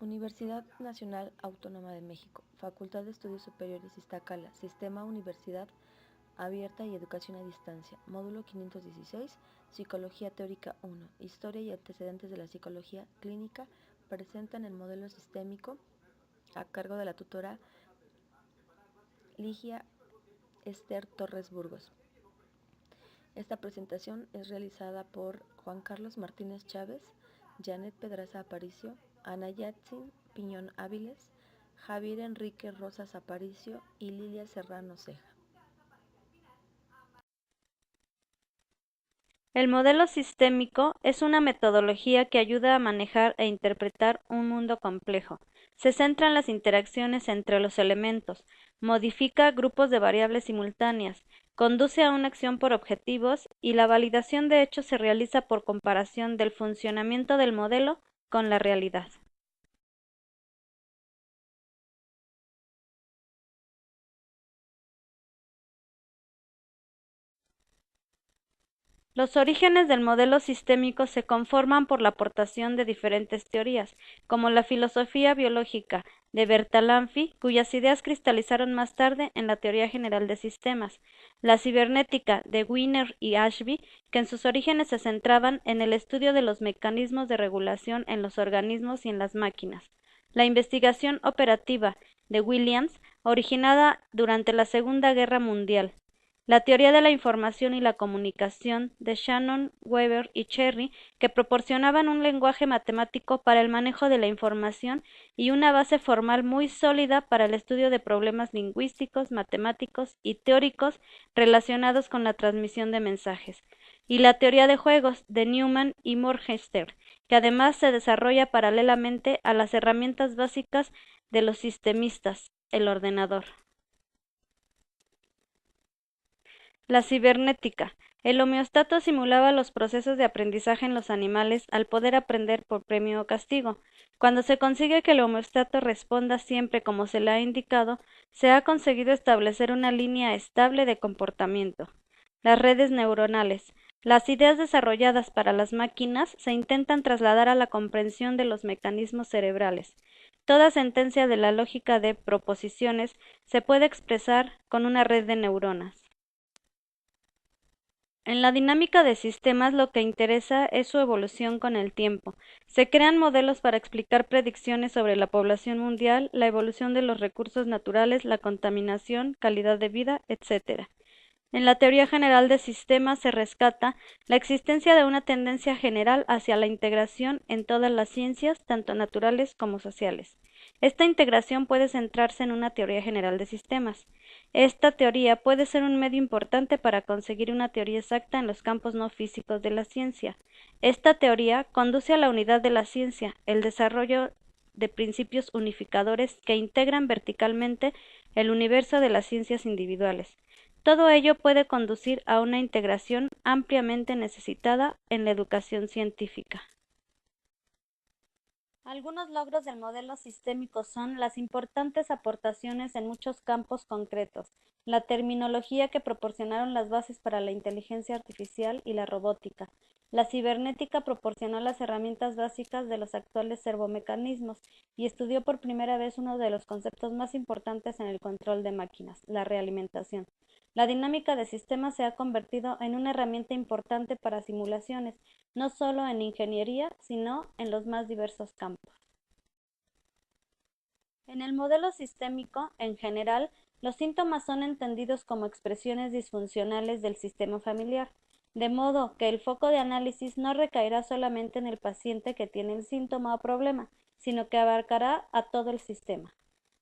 Universidad Nacional Autónoma de México, Facultad de Estudios Superiores Iztacala, Sistema Universidad Abierta y Educación a Distancia, Módulo 516, Psicología Teórica 1, Historia y antecedentes de la psicología clínica, presentan el modelo sistémico a cargo de la tutora Ligia Esther Torres Burgos. Esta presentación es realizada por Juan Carlos Martínez Chávez, Janet Pedraza Aparicio, Ana Yatzin Piñón Áviles, Javier Enrique Rosas Aparicio y Lilia Serrano Ceja. El modelo sistémico es una metodología que ayuda a manejar e interpretar un mundo complejo. Se centra en las interacciones entre los elementos, modifica grupos de variables simultáneas, conduce a una acción por objetivos y la validación de hechos se realiza por comparación del funcionamiento del modelo con la realidad. Los orígenes del modelo sistémico se conforman por la aportación de diferentes teorías, como la filosofía biológica de Bertalanffy, cuyas ideas cristalizaron más tarde en la teoría general de sistemas, la cibernética de Wiener y Ashby, que en sus orígenes se centraban en el estudio de los mecanismos de regulación en los organismos y en las máquinas, la investigación operativa de Williams, originada durante la Segunda Guerra Mundial, la teoría de la información y la comunicación de Shannon, Weber y Cherry, que proporcionaban un lenguaje matemático para el manejo de la información y una base formal muy sólida para el estudio de problemas lingüísticos, matemáticos y teóricos relacionados con la transmisión de mensajes, y la teoría de juegos de Newman y Morgenstern, que además se desarrolla paralelamente a las herramientas básicas de los sistemistas, el ordenador. La cibernética. El homeostato simulaba los procesos de aprendizaje en los animales al poder aprender por premio o castigo. Cuando se consigue que el homeostato responda siempre como se le ha indicado, se ha conseguido establecer una línea estable de comportamiento. Las redes neuronales. Las ideas desarrolladas para las máquinas se intentan trasladar a la comprensión de los mecanismos cerebrales. Toda sentencia de la lógica de proposiciones se puede expresar con una red de neuronas. En la dinámica de sistemas lo que interesa es su evolución con el tiempo. Se crean modelos para explicar predicciones sobre la población mundial, la evolución de los recursos naturales, la contaminación, calidad de vida, etc. En la teoría general de sistemas se rescata la existencia de una tendencia general hacia la integración en todas las ciencias, tanto naturales como sociales. Esta integración puede centrarse en una teoría general de sistemas. Esta teoría puede ser un medio importante para conseguir una teoría exacta en los campos no físicos de la ciencia. Esta teoría conduce a la unidad de la ciencia, el desarrollo de principios unificadores que integran verticalmente el universo de las ciencias individuales. Todo ello puede conducir a una integración ampliamente necesitada en la educación científica. Algunos logros del modelo sistémico son las importantes aportaciones en muchos campos concretos, la terminología que proporcionaron las bases para la inteligencia artificial y la robótica. La cibernética proporcionó las herramientas básicas de los actuales servomecanismos y estudió por primera vez uno de los conceptos más importantes en el control de máquinas, la realimentación. La dinámica de sistemas se ha convertido en una herramienta importante para simulaciones, no solo en ingeniería, sino en los más diversos campos. En el modelo sistémico, en general, los síntomas son entendidos como expresiones disfuncionales del sistema familiar, de modo que el foco de análisis no recaerá solamente en el paciente que tiene el síntoma o problema, sino que abarcará a todo el sistema.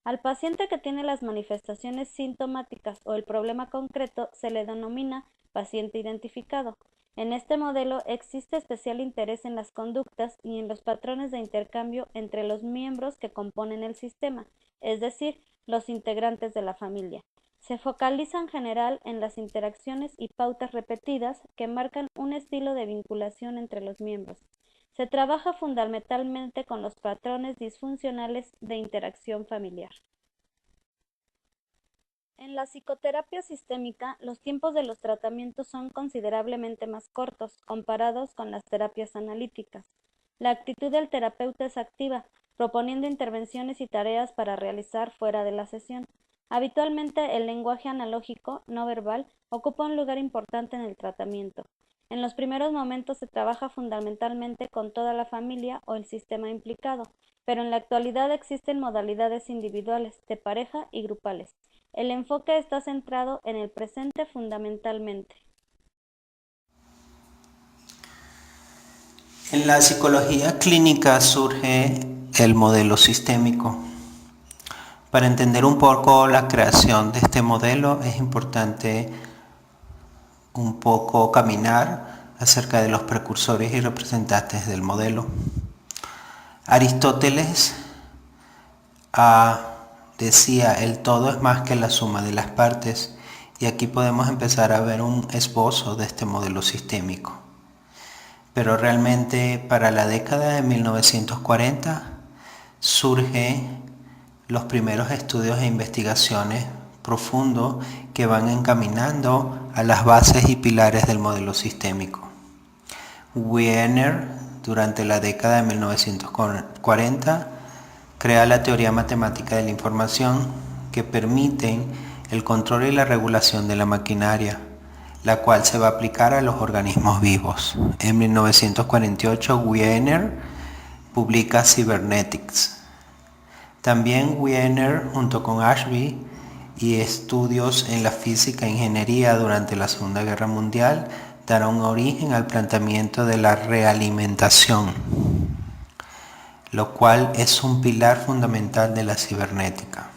Al paciente que tiene las manifestaciones sintomáticas o el problema concreto se le denomina paciente identificado. En este modelo existe especial interés en las conductas y en los patrones de intercambio entre los miembros que componen el sistema, es decir, los integrantes de la familia. Se focaliza en general en las interacciones y pautas repetidas que marcan un estilo de vinculación entre los miembros. Se trabaja fundamentalmente con los patrones disfuncionales de interacción familiar. En la psicoterapia sistémica, los tiempos de los tratamientos son considerablemente más cortos comparados con las terapias analíticas. La actitud del terapeuta es activa, proponiendo intervenciones y tareas para realizar fuera de la sesión. Habitualmente el lenguaje analógico, no verbal, ocupa un lugar importante en el tratamiento. En los primeros momentos se trabaja fundamentalmente con toda la familia o el sistema implicado, pero en la actualidad existen modalidades individuales, de pareja y grupales. El enfoque está centrado en el presente fundamentalmente. En la psicología clínica surge el modelo sistémico. Para entender un poco la creación de este modelo es importante un poco caminar acerca de los precursores y representantes del modelo. Aristóteles decía: el todo es más que la suma de las partes, y aquí podemos empezar a ver un esbozo de este modelo sistémico. Pero realmente para la década de 1940 surgen los primeros estudios e investigaciones profundos que van encaminando a las bases y pilares del modelo sistémico. Wiener, durante la década de 1940, crea la teoría matemática de la información, que permiten el control y la regulación de la maquinaria, la cual se va a aplicar a los organismos vivos. En 1948 Wiener publica Cybernetics. También Wiener, junto con Ashby y estudios en la física e ingeniería durante la Segunda Guerra Mundial, dará un origen al planteamiento de la realimentación, lo cual es un pilar fundamental de la cibernética.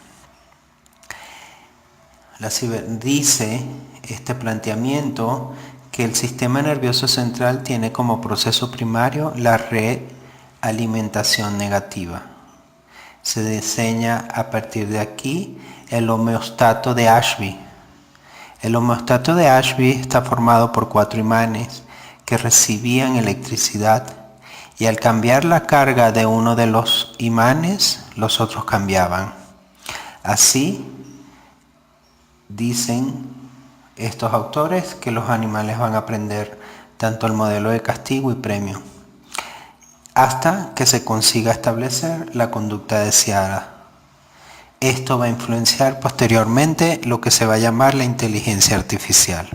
Dice este planteamiento que el sistema nervioso central tiene como proceso primario la realimentación negativa. Se diseña a partir de aquí el homeostato de Ashby. El homeostato de Ashby está formado por 4 imanes que recibían electricidad, y al cambiar la carga de uno de los imanes, los otros cambiaban. Así, dicen estos autores que los animales van a aprender tanto el modelo de castigo y premio, hasta que se consiga establecer la conducta deseada. Esto va a influenciar posteriormente lo que se va a llamar la inteligencia artificial.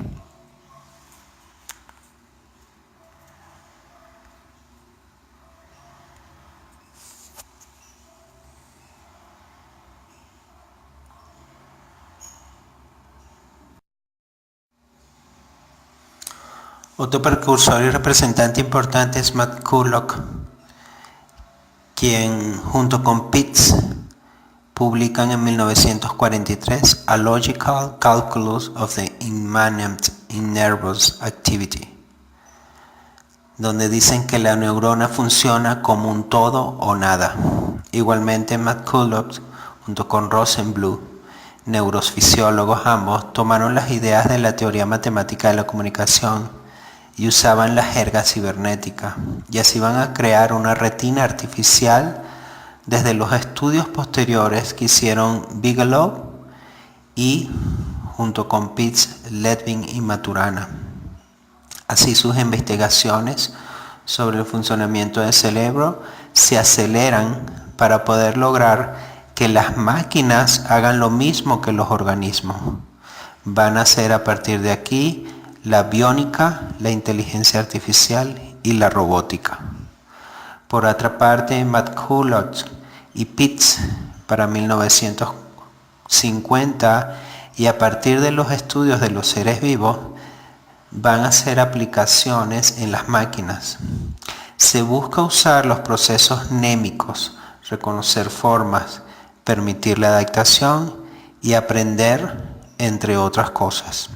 Otro precursor y representante importante es McCulloch, quien junto con Pitts publican en 1943 A Logical Calculus of the Immanent in Nervous Activity, donde dicen que la neurona funciona como un todo o nada. Igualmente McCulloch, junto con Rosenbluth, neurofisiólogos ambos, tomaron las ideas de la teoría matemática de la comunicación y usaban la jerga cibernética, y así van a crear una retina artificial desde los estudios posteriores que hicieron Bigelow y, junto con Pitts, Ledwin y Maturana. Así sus investigaciones sobre el funcionamiento del cerebro se aceleran para poder lograr que las máquinas hagan lo mismo que los organismos. Van a ser a partir de aquí la biónica, la inteligencia artificial y la robótica. Por otra parte, McCulloch y Pitts para 1950, y a partir de los estudios de los seres vivos, van a hacer aplicaciones en las máquinas. Se busca usar los procesos mnémicos, reconocer formas, permitir la adaptación y aprender, entre otras cosas.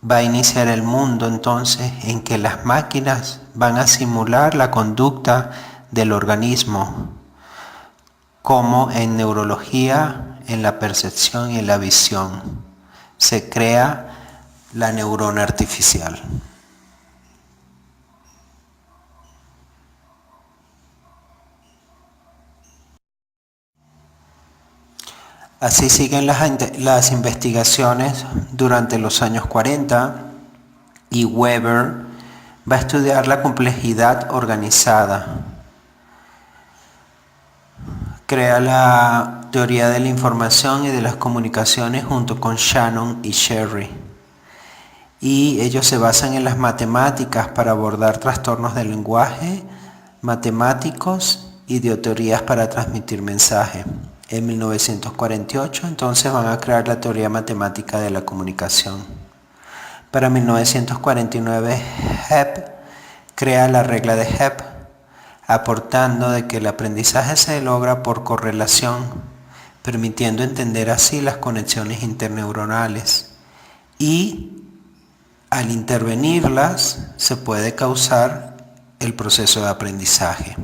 Va a iniciar el mundo entonces en que las máquinas van a simular la conducta del organismo, como en neurología, en la percepción y en la visión. Se crea la neurona artificial. Así siguen las investigaciones durante los años 40, y Weber va a estudiar la complejidad organizada. Crea la teoría de la información y de las comunicaciones junto con Shannon y Sherry. Y ellos se basan en las matemáticas para abordar trastornos del lenguaje, matemáticos y de teorías para transmitir mensaje. En 1948 entonces van a crear la teoría matemática de la comunicación. Para 1949 Hebb crea la regla de Hebb, aportando de que el aprendizaje se logra por correlación, permitiendo entender así las conexiones interneuronales y al intervenirlas se puede causar el proceso de aprendizaje.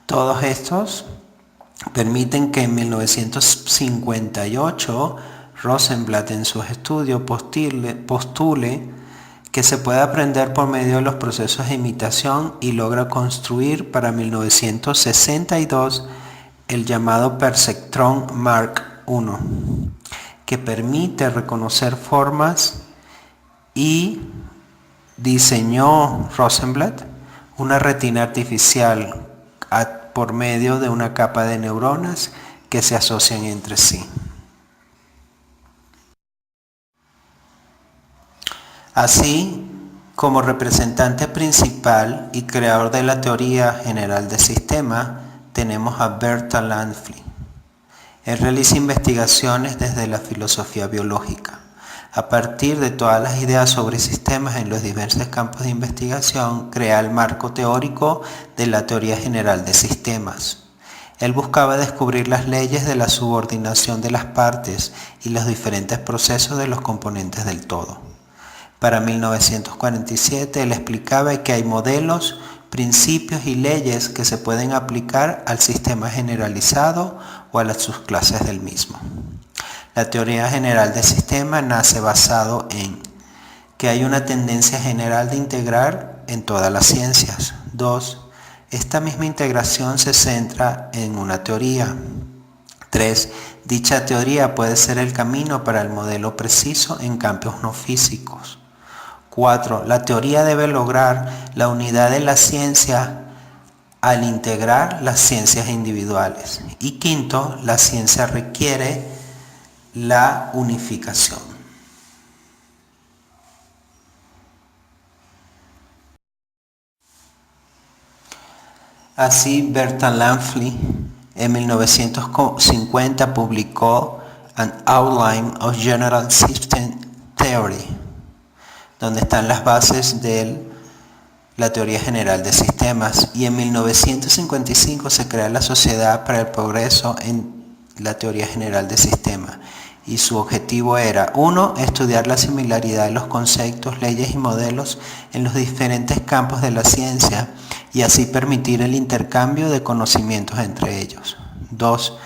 Todos estos permiten que en 1958 Rosenblatt en sus estudios postule que se puede aprender por medio de los procesos de imitación y logra construir para 1962 el llamado perceptrón Mark I, que permite reconocer formas, y diseñó Rosenblatt una retina artificial por medio de una capa de neuronas que se asocian entre sí. Así, como representante principal y creador de la teoría general de sistemas, tenemos a Bertalan Lanfli. Él realiza investigaciones desde la filosofía biológica. A partir de todas las ideas sobre sistemas en los diversos campos de investigación, crea el marco teórico de la teoría general de sistemas. Él buscaba descubrir las leyes de la subordinación de las partes y los diferentes procesos de los componentes del todo. Para 1947, él explicaba que hay modelos, principios y leyes que se pueden aplicar al sistema generalizado o a las subclases del mismo. La teoría general de sistemas nace basado en que hay una tendencia general de integrar en todas las ciencias. 2. Esta misma integración se centra en una teoría. 3. Dicha teoría puede ser el camino para el modelo preciso en campos no físicos. 4. La teoría debe lograr la unidad de la ciencia al integrar las ciencias individuales. Y 5. La ciencia requiere la unificación. Así, Bertalan Lanfli en 1950 publicó An Outline of General System Theory, donde están las bases de la teoría general de sistemas, y en 1955 se crea la Sociedad para el Progreso en la teoría general de sistemas, y su objetivo era: 1. Estudiar la similaridad de los conceptos, leyes y modelos en los diferentes campos de la ciencia y así permitir el intercambio de conocimientos entre ellos. 2.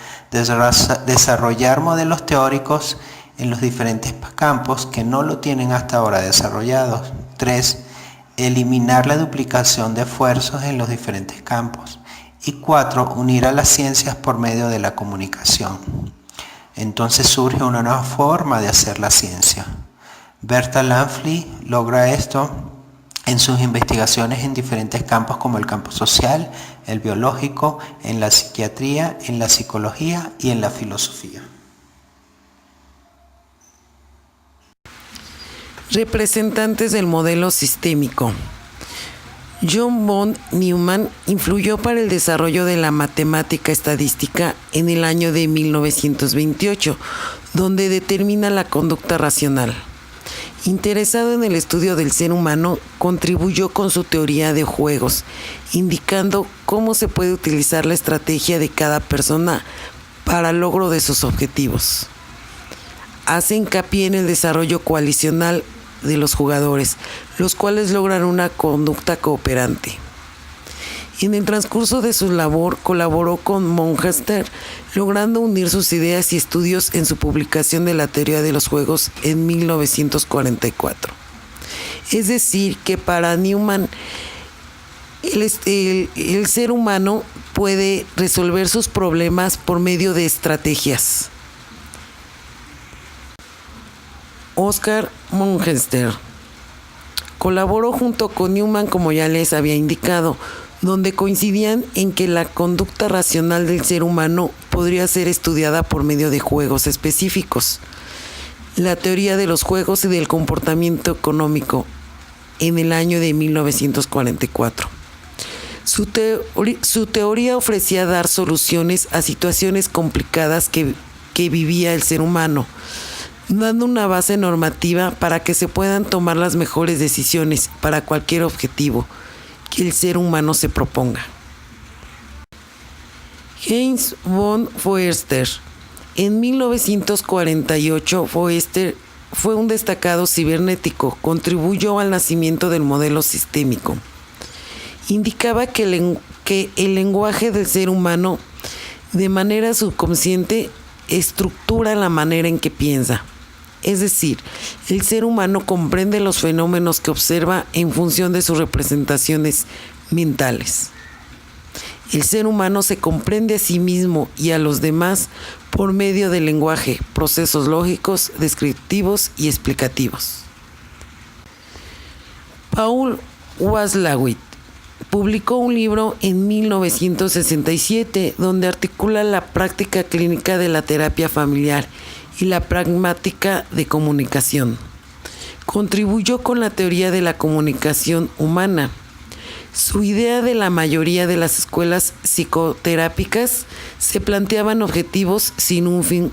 Desarrollar modelos teóricos en los diferentes campos que no lo tienen hasta ahora desarrollados. 3. Eliminar la duplicación de esfuerzos en los diferentes campos. Y 4. Unir a las ciencias por medio de la comunicación. Entonces surge una nueva forma de hacer la ciencia. Bertalan Lanfli logra esto en sus investigaciones en diferentes campos como el campo social, el biológico, en la psiquiatría, en la psicología y en la filosofía. Representantes del modelo sistémico. John von Neumann influyó para el desarrollo de la matemática estadística en el año de 1928, donde determina la conducta racional. Interesado en el estudio del ser humano, contribuyó con su teoría de juegos, indicando cómo se puede utilizar la estrategia de cada persona para el logro de sus objetivos. Hace hincapié en el desarrollo coalicional de los jugadores, los cuales logran una conducta cooperante. En el transcurso de su labor colaboró con Monster, logrando unir sus ideas y estudios en su publicación de la teoría de los juegos en 1944. Es decir, que para Neumann el ser humano puede resolver sus problemas por medio de estrategias. Oscar Monster colaboró junto con Neumann, como ya les había indicado. donde coincidían en que la conducta racional del ser humano podría ser estudiada por medio de juegos específicos. La teoría de los juegos y del comportamiento económico en el año de 1944. Su teoría ofrecía dar soluciones a situaciones complicadas que vivía el ser humano, dando una base normativa para que se puedan tomar las mejores decisiones para cualquier objetivo que el ser humano se proponga. Heinz von Foerster. En 1948, Foerster fue un destacado cibernético, contribuyó al nacimiento del modelo sistémico. Indicaba que el lenguaje del ser humano, de manera subconsciente, estructura la manera en que piensa. Es decir, el ser humano comprende los fenómenos que observa en función de sus representaciones mentales. El ser humano se comprende a sí mismo y a los demás por medio del lenguaje, procesos lógicos, descriptivos y explicativos. Paul Watzlawick publicó un libro en 1967 donde articula la práctica clínica de la terapia familiar y la pragmática de comunicación. Contribuyó con la teoría de la comunicación humana. Su idea de la mayoría de las escuelas psicoterápicas se planteaban objetivos sin un fin,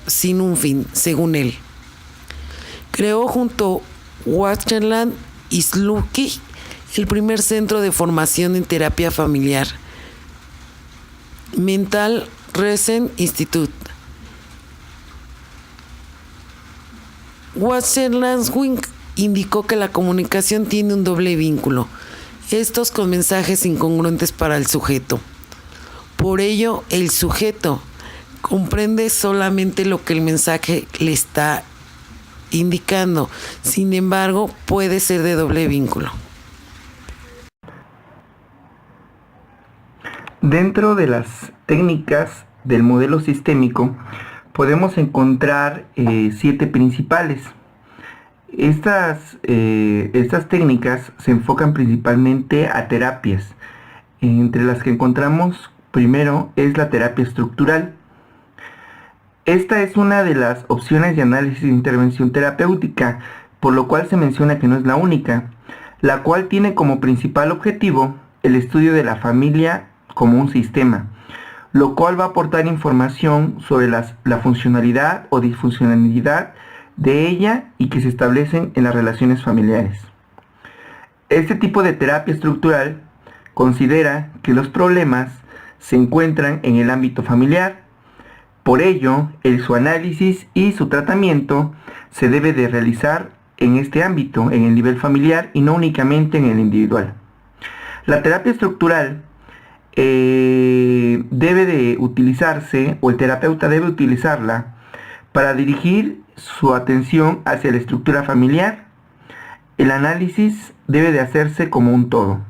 según él. Creó junto a Wachtland y Slutsky el primer centro de formación en terapia familiar, Mental Research Institute. Watzlawick indicó que la comunicación tiene un doble vínculo, estos con mensajes incongruentes para el sujeto. Por ello, el sujeto comprende solamente lo que el mensaje le está indicando, sin embargo, puede ser de doble vínculo. Dentro de las técnicas del modelo sistémico podemos encontrar 7 principales. Estas técnicas se enfocan principalmente a terapias. Entre las que encontramos primero es la terapia estructural. Esta es una de las opciones de análisis de intervención terapéutica, por lo cual se menciona que no es la única, la cual tiene como principal objetivo el estudio de la familia como un sistema, lo cual va a aportar información sobre la funcionalidad o disfuncionalidad de ella y que se establecen en las relaciones familiares. Este tipo de terapia estructural considera que los problemas se encuentran en el ámbito familiar. Por ello, su análisis y su tratamiento se debe de realizar en este ámbito, en el nivel familiar y no únicamente en el individual. La terapia estructural debe de utilizarse, o el terapeuta debe utilizarla para dirigir su atención hacia la estructura familiar. El análisis debe de hacerse como un todo.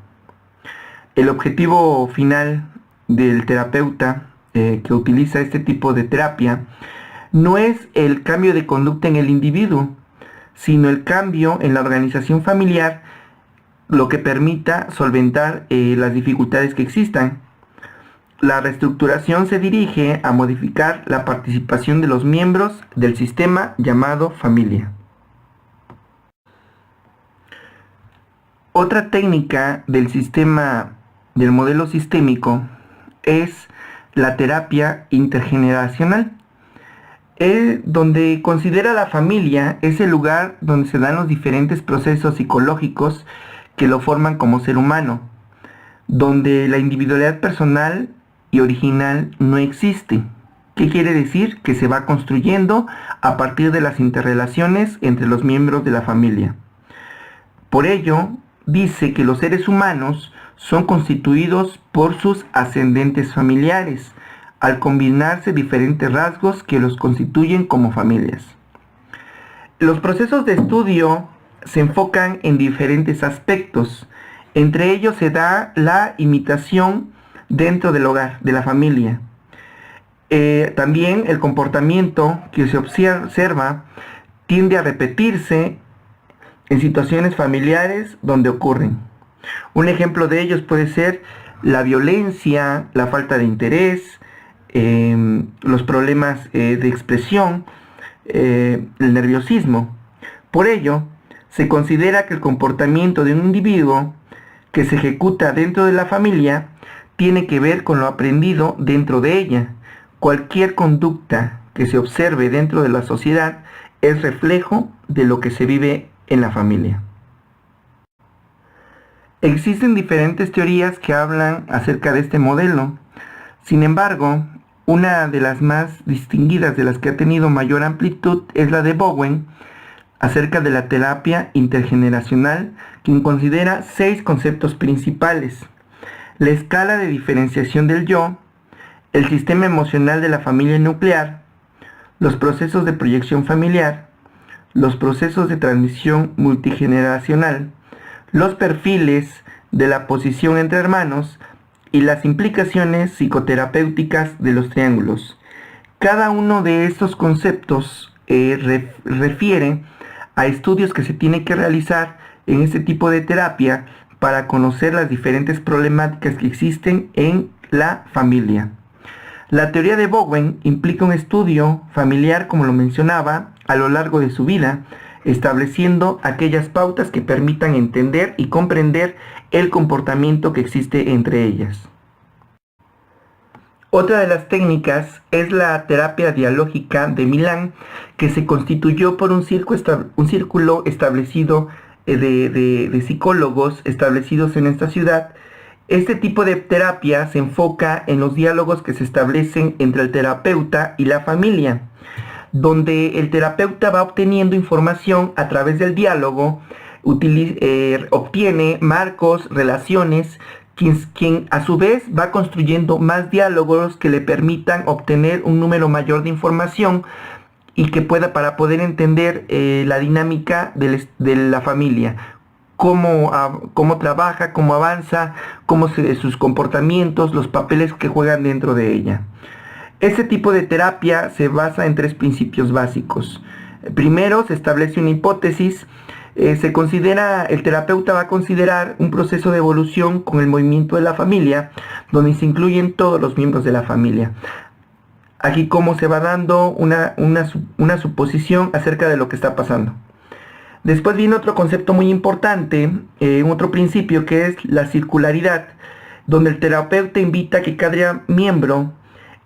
El objetivo final del terapeuta que utiliza este tipo de terapia no es el cambio de conducta en el individuo, sino el cambio en la organización familiar, lo que permita solventar las dificultades que existan. La reestructuración se dirige a modificar la participación de los miembros del sistema llamado familia. Otra técnica del modelo sistémico es la terapia intergeneracional, donde considera la familia es el lugar donde se dan los diferentes procesos psicológicos que lo forman como ser humano, donde la individualidad personal y original no existe. ¿Qué quiere decir? Que se va construyendo a partir de las interrelaciones entre los miembros de la familia. Por ello, dice que los seres humanos son constituidos por sus ascendentes familiares, al combinarse diferentes rasgos que los constituyen como familias. Los procesos de estudio se enfocan en diferentes aspectos. Entre ellos se da la imitación dentro del hogar, de la familia. También el comportamiento que se observa tiende a repetirse en situaciones familiares donde ocurren. Un ejemplo de ellos puede ser la violencia, la falta de interés, los problemas de expresión, el nerviosismo. Por ello, se considera que el comportamiento de un individuo que se ejecuta dentro de la familia tiene que ver con lo aprendido dentro de ella. Cualquier conducta que se observe dentro de la sociedad es reflejo de lo que se vive en la familia. Existen diferentes teorías que hablan acerca de este modelo. Sin embargo, una de las más distinguidas, de las que ha tenido mayor amplitud, es la de Bowen, acerca de la terapia intergeneracional, quien considera 6 conceptos principales: la escala de diferenciación del yo, el sistema emocional de la familia nuclear, los procesos de proyección familiar, los procesos de transmisión multigeneracional, los perfiles de la posición entre hermanos y las implicaciones psicoterapéuticas de los triángulos. Cada uno de estos conceptos refiere a estudios que se tienen que realizar en este tipo de terapia para conocer las diferentes problemáticas que existen en la familia. La teoría de Bowen implica un estudio familiar, como lo mencionaba, a lo largo de su vida, estableciendo aquellas pautas que permitan entender y comprender el comportamiento que existe entre ellas. Otra de las técnicas es la terapia dialógica de Milán, que se constituyó por un círculo establecido de psicólogos establecidos en esta ciudad. Este tipo de terapia se enfoca en los diálogos que se establecen entre el terapeuta y la familia, donde el terapeuta va obteniendo información a través del diálogo, obtiene marcos, relaciones, quien a su vez va construyendo más diálogos que le permitan obtener un número mayor de información y que pueda, para poder entender la dinámica de la familia, cómo trabaja, cómo avanza, sus comportamientos, los papeles que juegan dentro de ella. Este tipo de terapia se basa en 3 principios básicos. Primero, se establece una hipótesis. El terapeuta va a considerar un proceso de evolución con el movimiento de la familia, donde se incluyen todos los miembros de la familia. Aquí cómo se va dando una suposición acerca de lo que está pasando. Después viene otro concepto muy importante, otro principio, que es la circularidad, donde el terapeuta invita a que cada miembro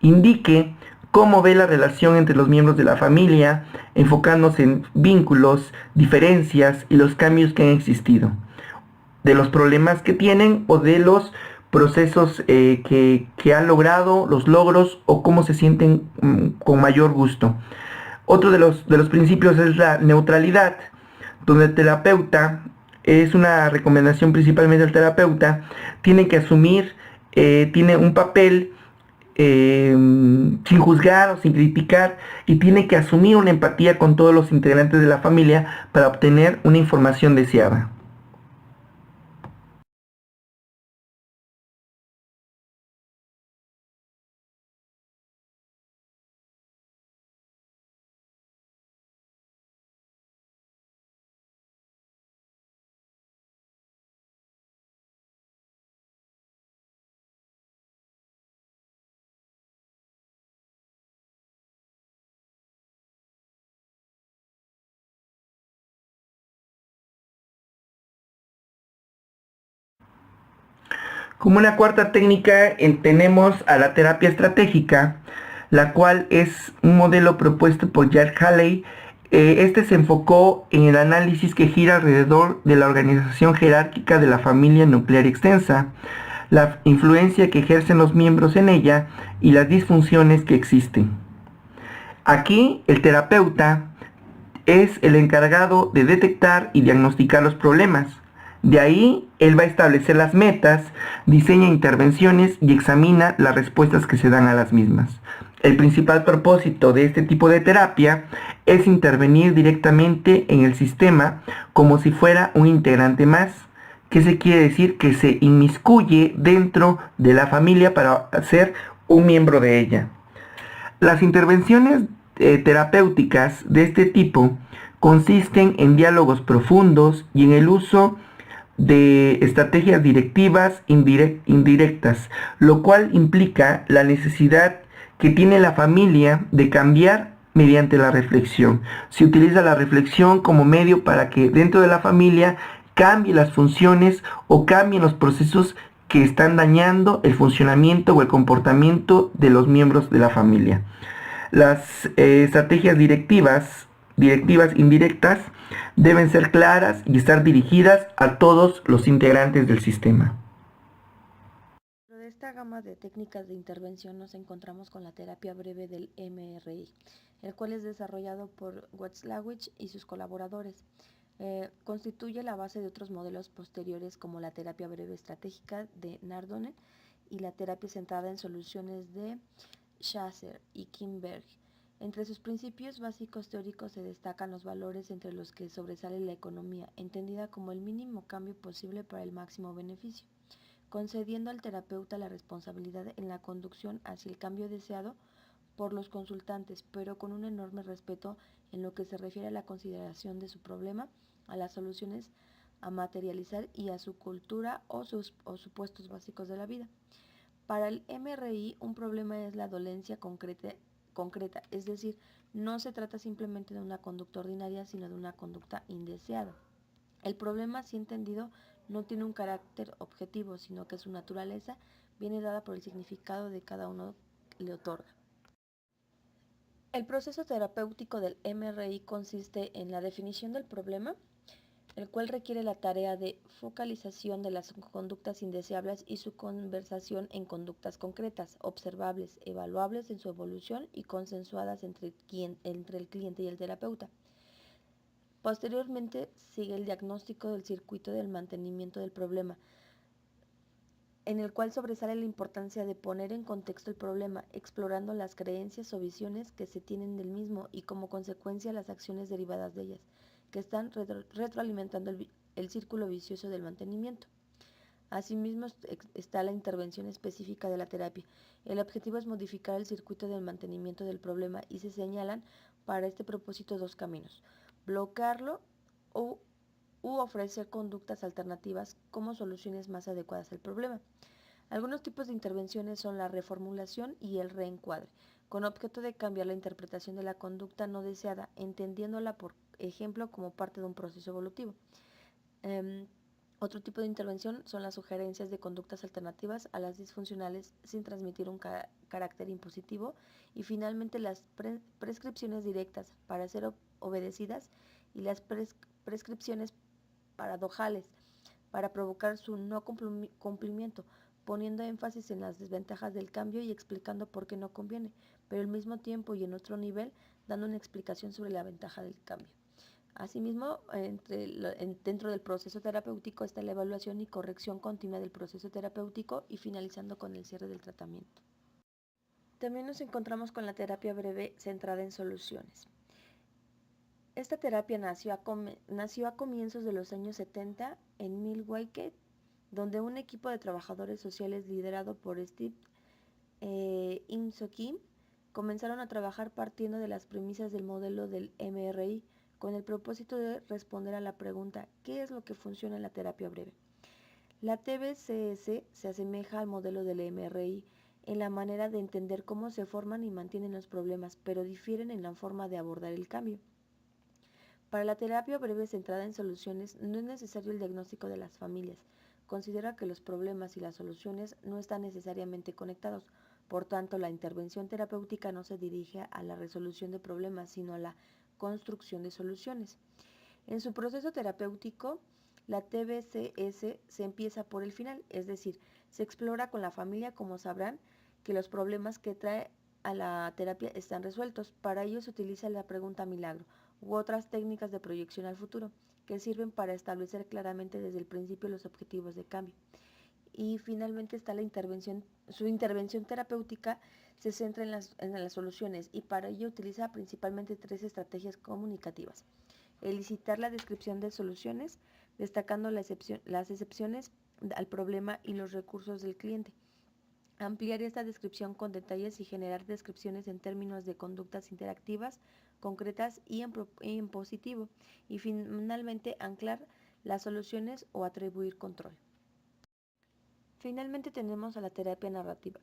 indique cómo ve la relación entre los miembros de la familia, enfocándose en vínculos, diferencias y los cambios que han existido, de los problemas que tienen o de los procesos que han logrado, los logros o cómo se sienten con mayor gusto. Otro de los principios es la neutralidad, donde el terapeuta, es una recomendación principalmente del terapeuta, tiene que asumir, tiene un papel sin juzgar o sin criticar, y tiene que asumir una empatía con todos los integrantes de la familia para obtener una información deseada. Como una cuarta técnica tenemos a la terapia estratégica, la cual es un modelo propuesto por Jack Haley. Este se enfocó en el análisis que gira alrededor de la organización jerárquica de la familia nuclear extensa, la influencia que ejercen los miembros en ella y las disfunciones que existen. Aquí el terapeuta es el encargado de detectar y diagnosticar los problemas. De ahí, él va a establecer las metas, diseña intervenciones y examina las respuestas que se dan a las mismas. El principal propósito de este tipo de terapia es intervenir directamente en el sistema como si fuera un integrante más. ¿Qué se quiere decir? Que se inmiscuye dentro de la familia para ser un miembro de ella. Las intervenciones terapéuticas de este tipo consisten en diálogos profundos y en el uso de estrategias directivas indirectas, lo cual implica la necesidad que tiene la familia de cambiar mediante la reflexión. Se utiliza la reflexión como medio para que dentro de la familia cambie las funciones o cambien los procesos que están dañando el funcionamiento o el comportamiento de los miembros de la familia. Las estrategias directivas indirectas deben ser claras y estar dirigidas a todos los integrantes del sistema. Dentro de esta gama de técnicas de intervención nos encontramos con la terapia breve del MRI, el cual es desarrollado por Watzlawick y sus colaboradores. Constituye la base de otros modelos posteriores como la terapia breve estratégica de Nardone y la terapia centrada en soluciones de Schasser y Kimberg. Entre sus principios básicos teóricos se destacan los valores entre los que sobresale la economía, entendida como el mínimo cambio posible para el máximo beneficio, concediendo al terapeuta la responsabilidad en la conducción hacia el cambio deseado por los consultantes, pero con un enorme respeto en lo que se refiere a la consideración de su problema, a las soluciones a materializar y a su cultura o supuestos básicos de la vida. Para el MRI, un problema es la dolencia concreta, es decir, no se trata simplemente de una conducta ordinaria, sino de una conducta indeseada. El problema, así entendido, no tiene un carácter objetivo, sino que su naturaleza viene dada por el significado de cada uno le otorga. El proceso terapéutico del MRI consiste en la definición del problema, el cual requiere la tarea de focalización de las conductas indeseables y su conversación en conductas concretas, observables, evaluables en su evolución y consensuadas entre el cliente y el terapeuta. Posteriormente sigue el diagnóstico del circuito del mantenimiento del problema, en el cual sobresale la importancia de poner en contexto el problema, explorando las creencias o visiones que se tienen del mismo y como consecuencia las acciones derivadas de ellas, que están retroalimentando el círculo vicioso del mantenimiento. Asimismo está la intervención específica de la terapia. El objetivo es modificar el circuito del mantenimiento del problema y se señalan para este propósito dos caminos: bloquearlo u ofrecer conductas alternativas como soluciones más adecuadas al problema. Algunos tipos de intervenciones son la reformulación y el reencuadre, con objeto de cambiar la interpretación de la conducta no deseada, entendiéndola, por ejemplo, como parte de un proceso evolutivo. Otro tipo de intervención son las sugerencias de conductas alternativas a las disfuncionales sin transmitir un carácter impositivo, y finalmente las prescripciones directas para ser obedecidas y las prescripciones paradojales para provocar su no cumplimiento, poniendo énfasis en las desventajas del cambio y explicando por qué no conviene, pero al mismo tiempo y en otro nivel dando una explicación sobre la ventaja del cambio. Asimismo, dentro del proceso terapéutico está la evaluación y corrección continua del proceso terapéutico y finalizando con el cierre del tratamiento. También nos encontramos con la terapia breve centrada en soluciones. Esta terapia nació a comienzos de los años 70 en Milwaukee, donde un equipo de trabajadores sociales liderado por Steve Im-So-Kim comenzaron a trabajar partiendo de las premisas del modelo del MRI, con el propósito de responder a la pregunta ¿qué es lo que funciona en la terapia breve? La TBCS se asemeja al modelo del MRI en la manera de entender cómo se forman y mantienen los problemas, pero difieren en la forma de abordar el cambio. Para la terapia breve centrada en soluciones no es necesario el diagnóstico de las familias. Considera que los problemas y las soluciones no están necesariamente conectados. Por tanto, la intervención terapéutica no se dirige a la resolución de problemas, sino a la construcción de soluciones. En su proceso terapéutico, la TBCS se empieza por el final, es decir, se explora con la familia, como sabrán, que los problemas que trae a la terapia están resueltos. Para ello se utiliza la pregunta milagro u otras técnicas de proyección al futuro, que sirven para establecer claramente desde el principio los objetivos de cambio. Y finalmente está su intervención terapéutica se centra en las soluciones, y para ello utiliza principalmente tres estrategias comunicativas: elicitar la descripción de soluciones, destacando las excepciones al problema y los recursos del cliente; ampliar esta descripción con detalles y generar descripciones en términos de conductas interactivas, concretas y en positivo; y finalmente anclar las soluciones o atribuir control. Finalmente tenemos a la terapia narrativa,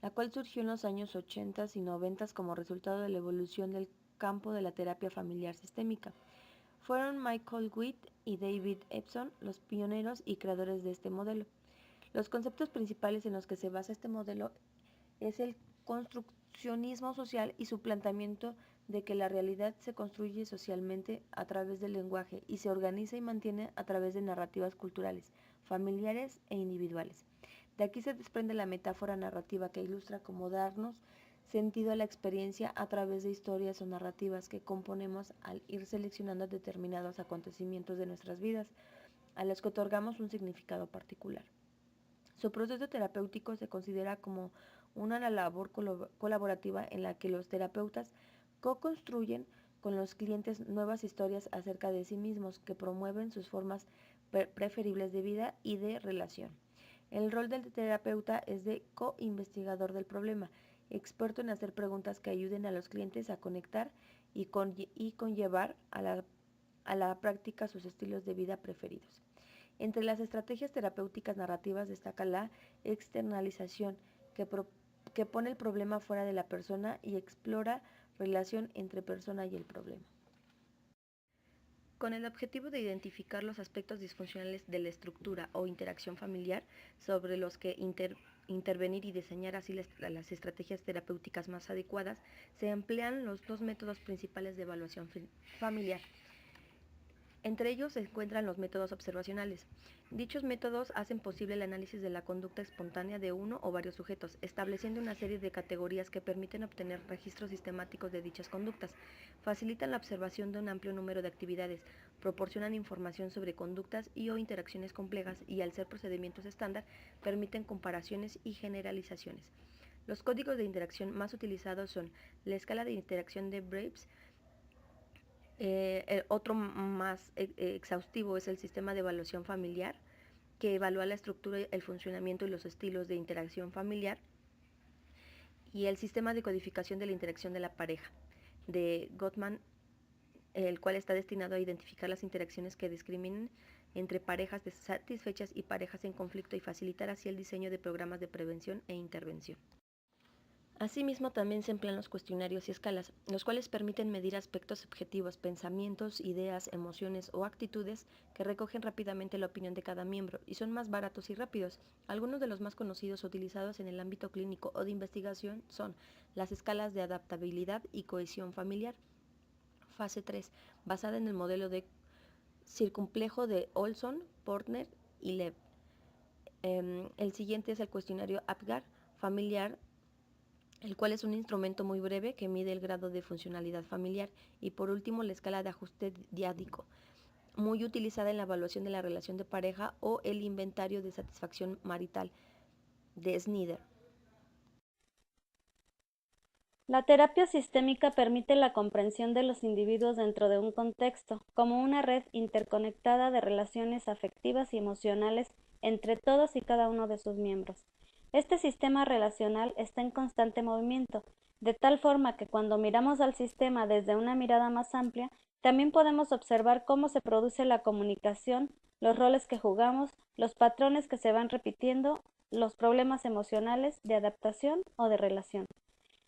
la cual surgió en los años 80 y 90 como resultado de la evolución del campo de la terapia familiar sistémica. Fueron Michael Witt y David Epson los pioneros y creadores de este modelo. Los conceptos principales en los que se basa este modelo es el construccionismo social y su planteamiento de que la realidad se construye socialmente a través del lenguaje y se organiza y mantiene a través de narrativas culturales, familiares e individuales. De aquí se desprende la metáfora narrativa que ilustra cómo darnos sentido a la experiencia a través de historias o narrativas que componemos al ir seleccionando determinados acontecimientos de nuestras vidas, a los que otorgamos un significado particular. Su proceso terapéutico se considera como una labor colaborativa en la que los terapeutas co-construyen con los clientes nuevas historias acerca de sí mismos que promueven sus formas preferibles de vida y de relación. El rol del terapeuta es de co-investigador del problema, experto en hacer preguntas que ayuden a los clientes a conectar y conllevar a la práctica sus estilos de vida preferidos. Entre las estrategias terapéuticas narrativas destaca la externalización, que pone el problema fuera de la persona y explora relación entre persona y el problema. Con el objetivo de identificar los aspectos disfuncionales de la estructura o interacción familiar sobre los que intervenir y diseñar así las estrategias terapéuticas más adecuadas, se emplean los dos métodos principales de evaluación familiar. Entre ellos se encuentran los métodos observacionales. Dichos métodos hacen posible el análisis de la conducta espontánea de uno o varios sujetos, estableciendo una serie de categorías que permiten obtener registros sistemáticos de dichas conductas, facilitan la observación de un amplio número de actividades, proporcionan información sobre conductas y o interacciones complejas y, al ser procedimientos estándar, permiten comparaciones y generalizaciones. Los códigos de interacción más utilizados son la escala de interacción de Braves. Otro más exhaustivo es el sistema de evaluación familiar, que evalúa la estructura, el funcionamiento y los estilos de interacción familiar, y el sistema de codificación de la interacción de la pareja, de Gottman, el cual está destinado a identificar las interacciones que discriminen entre parejas satisfechas y parejas en conflicto y facilitar así el diseño de programas de prevención e intervención. Asimismo, también se emplean los cuestionarios y escalas, los cuales permiten medir aspectos objetivos, pensamientos, ideas, emociones o actitudes que recogen rápidamente la opinión de cada miembro y son más baratos y rápidos. Algunos de los más conocidos utilizados en el ámbito clínico o de investigación son las escalas de adaptabilidad y cohesión familiar. Fase 3, basada en el modelo de circunplejo de Olson, Portner y Lev. El siguiente es el cuestionario APGAR familiar, el cual es un instrumento muy breve que mide el grado de funcionalidad familiar, y por último la escala de ajuste diádico, muy utilizada en la evaluación de la relación de pareja o el inventario de satisfacción marital, de Snyder. La terapia sistémica permite la comprensión de los individuos dentro de un contexto, como una red interconectada de relaciones afectivas y emocionales entre todos y cada uno de sus miembros. Este sistema relacional está en constante movimiento, de tal forma que cuando miramos al sistema desde una mirada más amplia, también podemos observar cómo se produce la comunicación, los roles que jugamos, los patrones que se van repitiendo, los problemas emocionales de adaptación o de relación.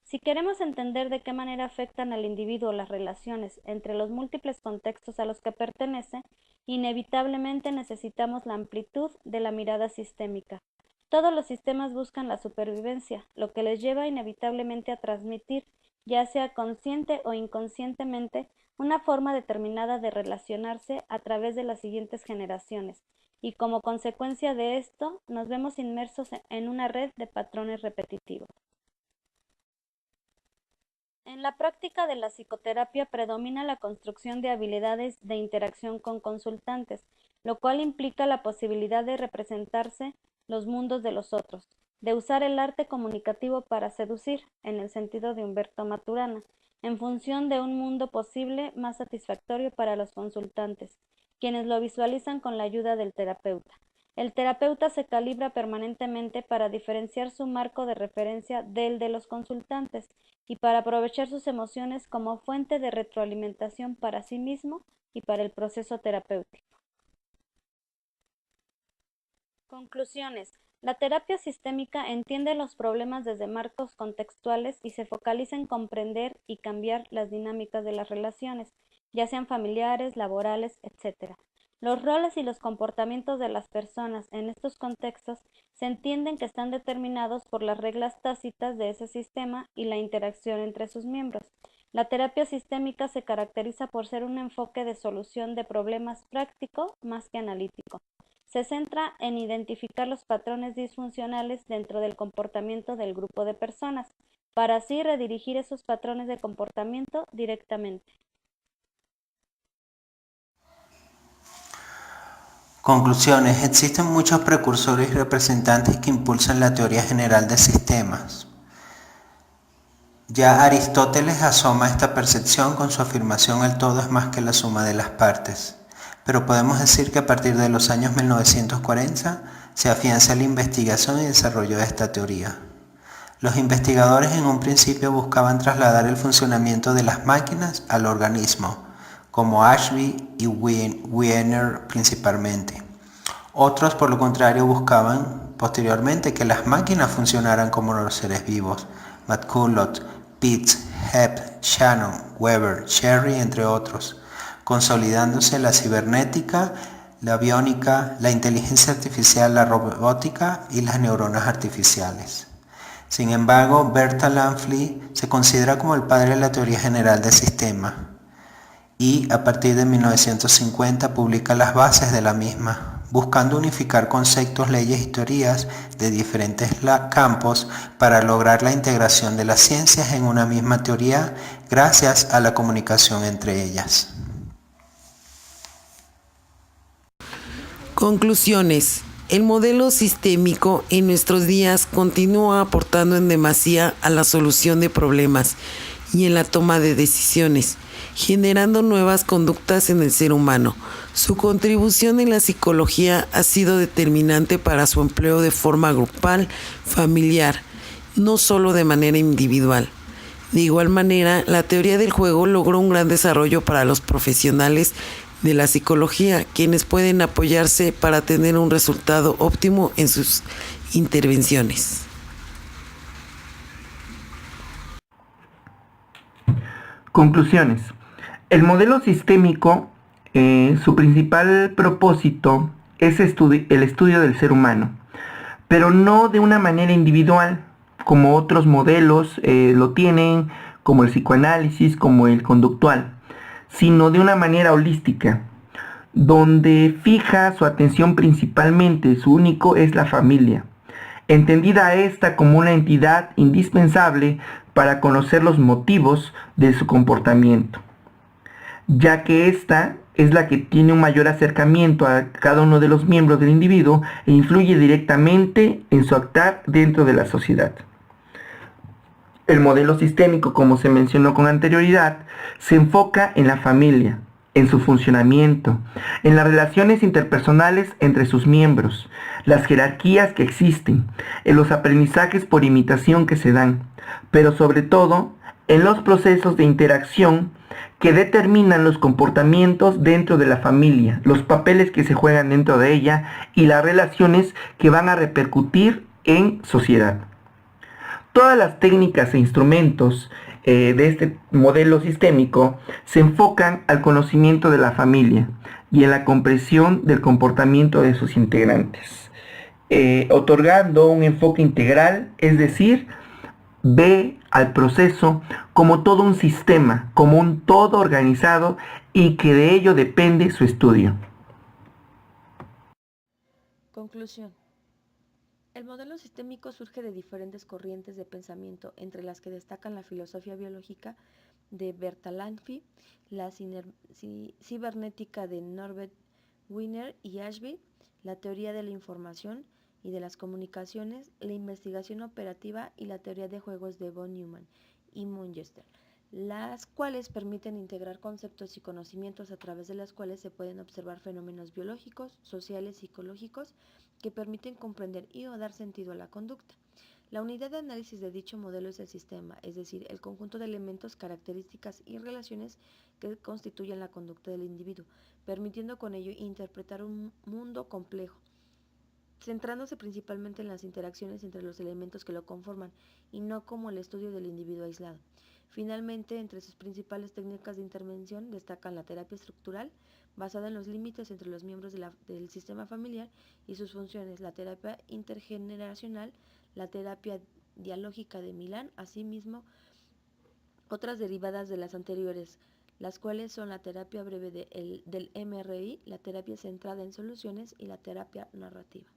Si queremos entender de qué manera afectan al individuo las relaciones entre los múltiples contextos a los que pertenece, inevitablemente necesitamos la amplitud de la mirada sistémica. Todos los sistemas buscan la supervivencia, lo que les lleva inevitablemente a transmitir, ya sea consciente o inconscientemente, una forma determinada de relacionarse a través de las siguientes generaciones, y como consecuencia de esto, nos vemos inmersos en una red de patrones repetitivos. En la práctica de la psicoterapia predomina la construcción de habilidades de interacción con consultantes, lo cual implica la posibilidad de representarse los mundos de los otros, de usar el arte comunicativo para seducir, en el sentido de Humberto Maturana, en función de un mundo posible más satisfactorio para los consultantes, quienes lo visualizan con la ayuda del terapeuta. El terapeuta se calibra permanentemente para diferenciar su marco de referencia del de los consultantes y para aprovechar sus emociones como fuente de retroalimentación para sí mismo y para el proceso terapéutico. Conclusiones. La terapia sistémica entiende los problemas desde marcos contextuales y se focaliza en comprender y cambiar las dinámicas de las relaciones, ya sean familiares, laborales, etc. Los roles y los comportamientos de las personas en estos contextos se entienden que están determinados por las reglas tácitas de ese sistema y la interacción entre sus miembros. La terapia sistémica se caracteriza por ser un enfoque de solución de problemas práctico más que analítico. Se centra en identificar los patrones disfuncionales dentro del comportamiento del grupo de personas, para así redirigir esos patrones de comportamiento directamente. Conclusiones. Existen muchos precursores y representantes que impulsan la teoría general de sistemas. Ya Aristóteles asoma esta percepción con su afirmación el todo es más que la suma de las partes. Pero podemos decir que a partir de los años 1940 se afianza la investigación y desarrollo de esta teoría. Los investigadores en un principio buscaban trasladar el funcionamiento de las máquinas al organismo, como Ashby y Wiener principalmente. Otros, por lo contrario, buscaban posteriormente que las máquinas funcionaran como los seres vivos. McCulloch, Pitts, Hebb, Shannon, Weber, Cherry, entre otros, consolidándose la cibernética, la aviónica, la inteligencia artificial, la robótica y las neuronas artificiales. Sin embargo, Bertalanffy se considera como el padre de la teoría general del sistema y a partir de 1950 publica las bases de la misma, buscando unificar conceptos, leyes y teorías de diferentes campos para lograr la integración de las ciencias en una misma teoría gracias a la comunicación entre ellas. Conclusiones. El modelo sistémico en nuestros días continúa aportando en demasía a la solución de problemas y en la toma de decisiones, generando nuevas conductas en el ser humano. Su contribución en la psicología ha sido determinante para su empleo de forma grupal, familiar, no solo de manera individual. De igual manera, la teoría del juego logró un gran desarrollo para los profesionales de la psicología, quienes pueden apoyarse para tener un resultado óptimo en sus intervenciones. Conclusiones. El modelo sistémico, su principal propósito es el estudio del ser humano, pero no de una manera individual, como otros modelos lo tienen, como el psicoanálisis, como el conductual, sino de una manera holística, donde fija su atención principalmente, su único es la familia, entendida esta como una entidad indispensable para conocer los motivos de su comportamiento, ya que esta es la que tiene un mayor acercamiento a cada uno de los miembros del individuo e influye directamente en su actuar dentro de la sociedad. El modelo sistémico, como se mencionó con anterioridad, se enfoca en la familia, en su funcionamiento, en las relaciones interpersonales entre sus miembros, las jerarquías que existen, en los aprendizajes por imitación que se dan, pero sobre todo en los procesos de interacción que determinan los comportamientos dentro de la familia, los papeles que se juegan dentro de ella y las relaciones que van a repercutir en sociedad. Todas las técnicas e instrumentos de este modelo sistémico se enfocan al conocimiento de la familia y en la comprensión del comportamiento de sus integrantes, otorgando un enfoque integral, es decir, ve al proceso como todo un sistema, como un todo organizado y que de ello depende su estudio. Conclusión. El modelo sistémico surge de diferentes corrientes de pensamiento, entre las que destacan la filosofía biológica de Bertalanffy, la cibernética de Norbert Wiener y Ashby, la teoría de la información y de las comunicaciones, la investigación operativa y la teoría de juegos de von Neumann y Munchester, las cuales permiten integrar conceptos y conocimientos a través de las cuales se pueden observar fenómenos biológicos, sociales, psicológicos, que permiten comprender y o dar sentido a la conducta. La unidad de análisis de dicho modelo es el sistema, es decir, el conjunto de elementos, características y relaciones que constituyen la conducta del individuo, permitiendo con ello interpretar un mundo complejo. centrándose principalmente en las interacciones entre los elementos que lo conforman y no como el estudio del individuo aislado. Finalmente, entre sus principales técnicas de intervención destacan la terapia estructural, basada en los límites entre los miembros del sistema familiar y sus funciones, la terapia intergeneracional, la terapia dialógica de Milán, asimismo otras derivadas de las anteriores, las cuales son la terapia breve del MRI, la terapia centrada en soluciones y la terapia narrativa.